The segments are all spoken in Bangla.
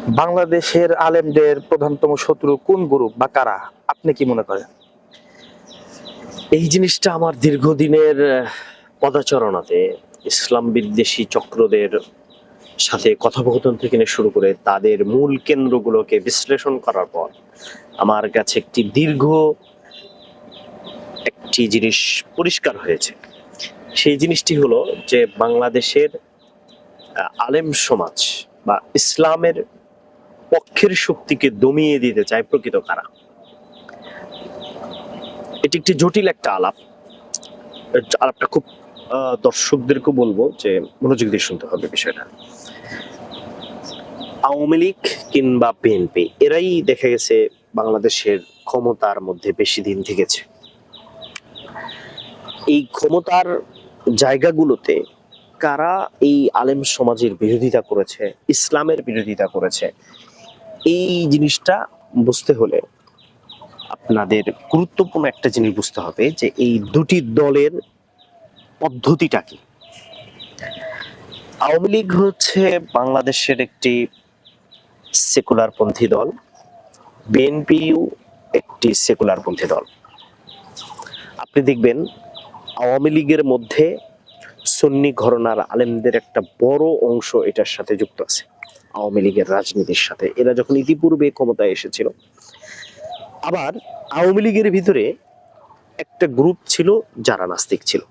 বাংলাদেশের আলেমদের প্রধানতম শত্রু কোন গ্রুপ বা কারা? আপনি কি মনে করেন? এই জিনিসটা আমার দীর্ঘদিনের পদচারণাতে ইসলাম বিদ্বেষী চক্রদের সাথে কথোপকথন থেকে নিয়ে শুরু করে তাদের মূল কেন্দ্রগুলোকে বিশ্লেষণ করার পর আমার কাছে একটি জিনিস পরিষ্কার হয়েছে। সেই জিনিসটি হলো যে বাংলাদেশের আলেম সমাজ বা ইসলামের পক্ষের শক্তিকে দমিয়ে দিতে চায় প্রকৃত কারা। এটি একটি জটিল একটা আলাপটা খুব দর্শকদেরকে বলবো যে মনোযোগ দিয়ে শুনতে হবে বিষয়টা। আওয়ামী লীগ কিংবা বিএনপি এরাই দেখা গেছে বাংলাদেশের ক্ষমতার মধ্যে বেশি দিন থেকেছে। এই ক্ষমতার জায়গাগুলোতে কারা এই আলেম সমাজের বিরোধিতা করেছে, ইসলামের বিরোধিতা করেছে, এই জিনিসটা বুঝতে হলে আপনাদের গুরুত্বপূর্ণ একটা জিনিস বুঝতে হবে যে এই দুটি দলের পদ্ধতিটা কি। আওয়ামী লীগ হচ্ছে বাংলাদেশের একটি সেকুলারপন্থী দল, বিএনপিও একটি সেকুলারপন্থী দল। আপনি দেখবেন আওয়ামী লীগের মধ্যে সুন্নি ঘরানার আলেমদের একটা বড় অংশ এটার সাথে যুক্ত আছে, আওয়ামী লীগের রাজনীতির সাথে, এরা যখন ইতিপূর্বে ক্ষমতায় এসেছিল। আবার আওয়ামী লীগের ভিতরে একটা গ্রুপ ছিল যারা নাস্তিক ছিল,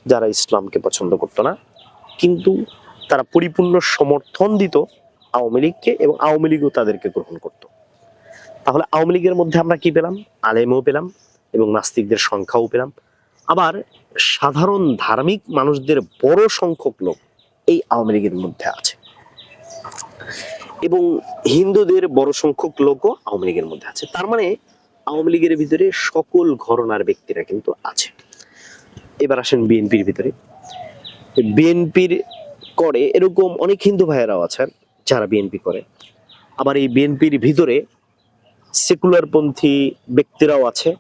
যারা ইসলামকে পছন্দ করতো না, কিন্তু তারা পরিপূর্ণ সমর্থন দিত আওয়ামী লীগকে এবং আওয়ামী লীগও তাদেরকে গ্রহণ করত। তাহলে আওয়ামী লীগের মধ্যে আমরা কি পেলাম? আলেমও পেলাম এবং নাস্তিকদের সংখ্যাও পেলাম। আবার সাধারণ ধার্মিক মানুষদের বড় সংখ্যক লোক এই আওয়ামী লীগের মধ্যে আছে এবং হিন্দুদের বড় সংখ্যক লোকও আওয়ামী লীগের মধ্যে আছে। তার মানে আওয়ামী লীগের ভিতরে সকল ঘরানার ব্যক্তিরা কিন্তু আছে। এবার আসেন বিএনপির ভিতরে। বিএনপির করে এরকম অনেক হিন্দু ভাইয়েরাও আছেন যারা বিএনপি করে। আবার এই বিএনপির ভিতরে সেকুলারপন্থী ব্যক্তিরাও আছে,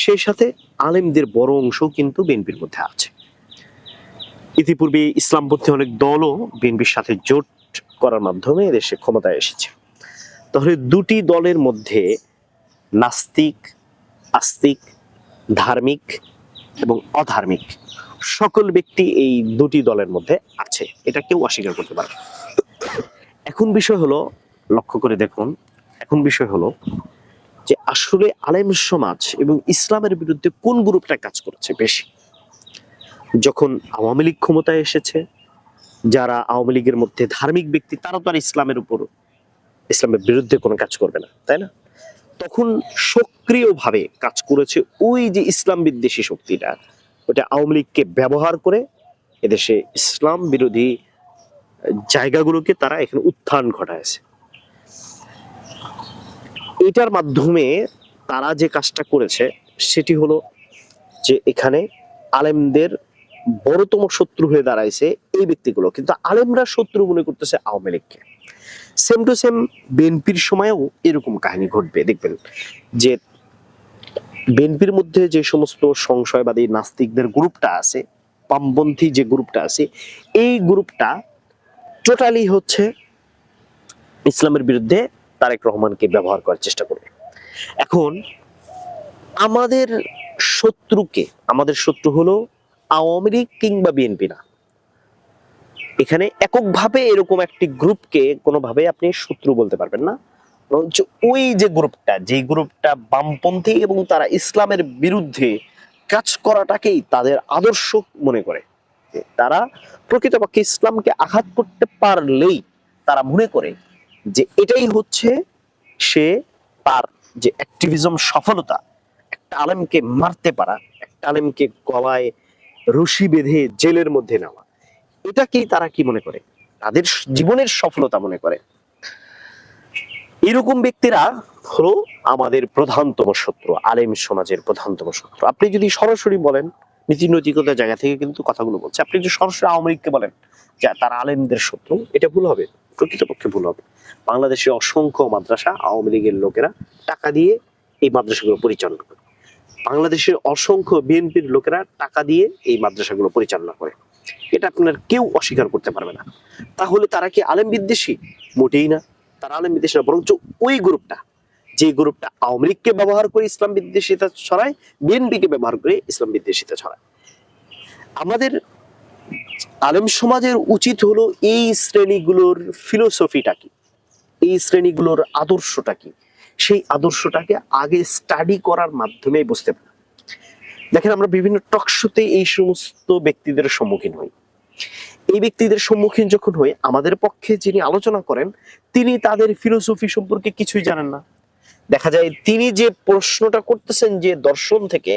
সেই সাথে আলেমদের বড় অংশও কিন্তু বিএনপির মধ্যে আছে। ইতিপূর্বে ইসলামপন্থী অনেক দলও বিএনপির সাথে জোট করার মাধ্যমে দেশে ক্ষমতায় এসেছে। তাহলে দুটি দলের মধ্যে নাস্তিক, আস্তিক, ধার্মিক এবং অধার্মিক সকল ব্যক্তি এই দুটি দলের মধ্যে আছে, এটা কেউ অস্বীকার করতে পারে। এখন বিষয় হলো, লক্ষ্য করে দেখুন, এখন বিষয় হলো যে আসলে আলেম সমাজ এবং ইসলামের বিরুদ্ধে কোন গ্রুপটা কাজ করেছে বেশি। যখন আওয়ামী লীগ ক্ষমতায় এসেছে, যারা আওয়ামী লীগের মধ্যে ধার্মিক ব্যক্তি, তারা তো আর ইসলামের বিরুদ্ধে কোনো কাজ করবে না, তাই না? তখন সক্রিয়ভাবে কাজ করেছে ওই যে ইসলাম বিদ্বেষী শক্তিটা, ওটা আওয়ামী লীগকে ব্যবহার করে এদেশে ইসলাম বিরোধী জায়গাগুলোকে তারা এখানে উত্থান ঘটায়ছে। এটার মাধ্যমে তারা যে কাজটা করেছে সেটি হলো যে এখানে আলেমদের বড়তম শত্রু হয়ে দাঁড়াইছে এই ব্যক্তিগুলো, কিন্তু আলেমরা শত্রু মনে করতেছে আওয়ামী লীগকে। সেম টু সেম বিএনপির সময়ও এরকম কাহিনী ঘটবে। দেখবেন যে বিএনপির মধ্যে যে সমস্ত সংশয়বাদী নাস্তিকদের গ্রুপটা আছে, বামপন্থী যে গ্রুপটা আছে, এই গ্রুপটা টোটালি হচ্ছে ইসলামের বিরুদ্ধে তারেক রহমানকে ব্যবহার করার চেষ্টা করবে। এখন আমাদের শত্রু হলো আওয়ামী লীগ কিংবা বিএনপি না। এখানে এককভাবে এরকম একটি গ্রুপকে কোনোভাবে আপনি শত্রু বলতে পারবেন না, বরঞ্চ ওই যে গ্রুপটা বামপন্থী এবং তারা ইসলামের বিরুদ্ধে কাজ করাটাকেই তাদের আদর্শ মনে করে। তারা প্রকৃতপক্ষে ইসলামকে আঘাত করতে পারলেই তারা মনে করে যে এটাই হচ্ছে সে তার যে অ্যাক্টিভিজম সফলতা, একটা আলেমকে মারতে পারা, একটা আলেমকে গলায় রশি বেঁধে জেলের মধ্যে নেওয়া, এটাকেই তারা কি মনে করে? তাদের জীবনের সফলতা মনে করে। এরকম ব্যক্তিরা হলো আমাদের প্রধানতম শত্রু, আলেম সমাজের প্রধানতম শত্রু। আপনি যদি সরাসরি বলেন, নীতি নৈতিকতার জায়গা থেকে কিন্তু কথাগুলো বলছে, আপনি যদি সরাসরি আওয়ামী লীগকে বলেন যে তারা আলেমদের শত্রু, এটা ভুল হবে, প্রকৃতপক্ষে ভুল হবে। বাংলাদেশে অসংখ্য মাদ্রাসা আওয়ামী লীগের লোকেরা টাকা দিয়ে এই মাদ্রাসাগুলো পরিচালনা করে। বাংলাদেশের অসংখ্য বিএনপির লোকেরা টাকা দিয়ে এই মাদ্রাসাগুলো পরিচালনা করে, এটা আপনার কেউ অস্বীকার করতে পারবে না। তাহলে তারা কি আলেম বিদ্বেষী? মোটেই না। তারা আলেম বিদ্বেষী না, বরঞ্চ ওই গ্রুপটা, যে গ্রুপটা আওয়ামী লীগকে ব্যবহার করে ইসলাম বিদ্বেষিতা ছড়ায়, বিএনপিকে ব্যবহার করে ইসলাম বিদ্বেষিতা ছড়ায়। আমাদের আলেম সমাজের উচিত হলো এই শ্রেণীগুলোর ফিলোসফিটা কি, এই শ্রেণীগুলোর আদর্শটা কি, সেই আদর্শটাকে আগে স্টাডি করার মাধ্যমে বুঝতে পারে। দেখেন, আমরা বিভিন্ন টকশোতে এই সমস্ত ব্যক্তিদের সম্মুখীন হই। এই ব্যক্তিদের সম্মুখীন যখন হই, আমাদের পক্ষে যিনি আলোচনা করেন তিনি তাদের ফিলোসফি সম্পর্কে কিছুই জানেন না। দেখা যায় তিনি যে প্রশ্নটা করতেছেন যে দর্শন থেকে,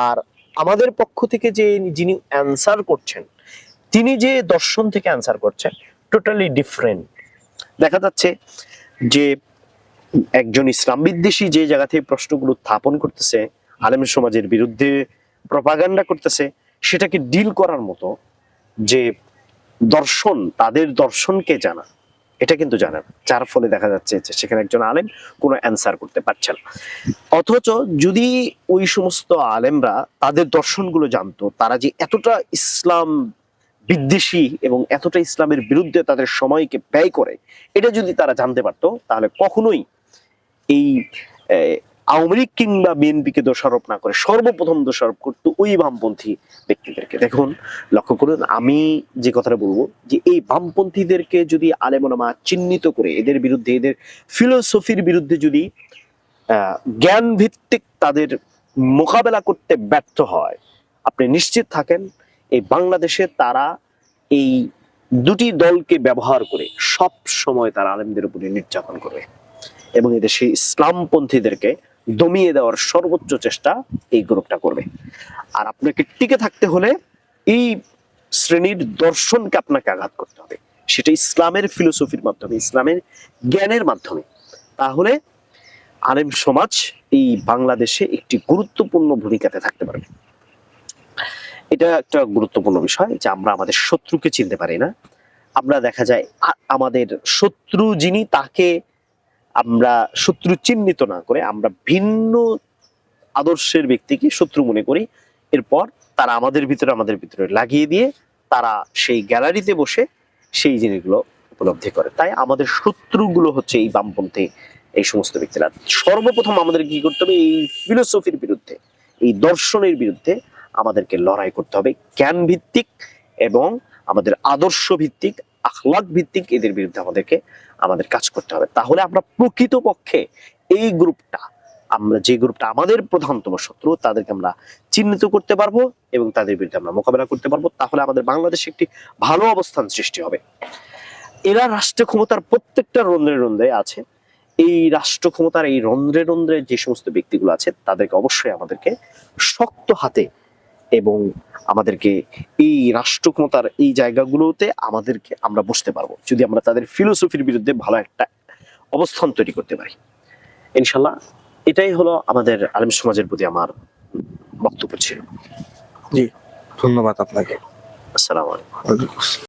আর আমাদের পক্ষ থেকে যে যিনি অ্যান্সার করছেন তিনি যে দর্শন থেকে অ্যান্সার করছেন টোটালি ডিফারেন্ট। দেখা যাচ্ছে যে একজন ইসলাম বিদ্বেষী যে জায়গা থেকে প্রশ্নগুলো উত্থাপন করতেছে, আলেম সমাজের বিরুদ্ধে প্রপাগান্ডা করতেছে, সেটাকে ডিল করার মতো যে দর্শন, তাদের দর্শনকে জানা, এটা কিন্তু জানে না। যার ফলে দেখা যাচ্ছে যে সেখানে একজন আলেম কোনো অ্যান্সার করতে পারছে না। অথচ যদি ওই সমস্ত আলেমরা তাদের দর্শনগুলো জানতো, তারা যে এতটা ইসলাম বিদ্বেষী এবং এতটা ইসলামের বিরুদ্ধে তাদের সময়কে ব্যয় করে, এটা যদি তারা জানতে পারতো, তাহলে কখনোই এই আওয়ামী লীগ কিংবা বিএনপিকে দোষারোপ না করে সর্বপ্রথম দোষারোপ করতো ওই বামপন্থী ব্যক্তিদেরকে। দেখুন, লক্ষ্য করুন, আমি যে কথাটা বলবো যে এই বামপন্থীদেরকে যদি আলেম ওলামা চিহ্নিত করে এদের বিরুদ্ধে, এদের ফিলোসফির বিরুদ্ধে যদি জ্ঞান ভিত্তিক তাদের মোকাবেলা করতে ব্যর্থ হয়, আপনি নিশ্চিত থাকেন এই বাংলাদেশে তারা এই দুটি দলকে ব্যবহার করে সব সময় তারা আলেমদের উপরে নির্যাতন করবে এবং এদেশে ইসলামপন্থীদেরকে দমিয়ে দেওয়ার সর্বোচ্চ চেষ্টা এই গ্রুপটা করবে। আর আপনাকে টিকে থাকতে হলে এই শ্রেণীর দর্শনকে আপনাকে আঘাত করতে হবে, সেটা ইসলামের ফিলোসফির মাধ্যমে, ইসলামের জ্ঞানের মাধ্যমে। তাহলে আলেম সমাজ এই বাংলাদেশে একটি গুরুত্বপূর্ণ ভূমিকাতে থাকতে পারবে। এটা একটা গুরুত্বপূর্ণ বিষয় যে আমরা আমাদের শত্রুকে চিনতে পারি না। আমরা দেখা যায় আমাদের শত্রু যিনি, তাকে আমরা শত্রু চিহ্নিত না করে আমরা ভিন্ন আদর্শের ব্যক্তিকে শত্রু মনে করি। এরপর তারা আমাদের ভিতরে লাগিয়ে দিয়ে তারা সেই গ্যালারিতে বসে সেই জিনিসগুলো উপলব্ধি করে। তাই আমাদের শত্রুগুলো হচ্ছে এই বামপন্থী, এই সমস্ত ব্যক্তিরা। সর্বপ্রথম আমাদের কি করতে হবে? এই ফিলোসফির বিরুদ্ধে, এই দর্শনের বিরুদ্ধে আমাদেরকে লড়াই করতে হবে, জ্ঞান ভিত্তিক এবং আমাদের আদর্শ ভিত্তিক, আখলাক ভিত্তিক। এদের বিরুদ্ধে আমাদের কাজ করতে হবে। তাহলে আমরা প্রকৃতপক্ষে এই গ্রুপটা, আমরা যে গ্রুপটা আমাদের প্রধানতম শত্রু, তাদেরকে আমরা চিহ্নিত করতে পারবো এবং তাদের বিরুদ্ধে আমরা মোকাবেলা করতে পারবো। তাহলে আমাদের বাংলাদেশে একটি ভালো অবস্থান সৃষ্টি হবে। এরা রাষ্ট্র ক্ষমতার প্রত্যেকটা রন্ধ্রে রন্ধ্রে আছে। এই রাষ্ট্র ক্ষমতার এই রন্ধ্রে রন্ধ্রে যে সমস্ত ব্যক্তিগুলো আছে, তাদেরকে অবশ্যই আমাদেরকে শক্ত হাতে এবং আমাদেরকে এই রাষ্ট্র ক্ষমতার এই জায়গাগুলোতে আমরা বসতে পারবো, যদি আমরা তাদের ফিলোসফির বিরুদ্ধে ভালো একটা অবস্থান তৈরি করতে পারি। ইনশাল্লাহ এটাই হলো আমাদের আলেম সমাজের প্রতি আমার বক্তব্য ছিল। জি, ধন্যবাদ আপনাকে। আসসালামু আলাইকুম।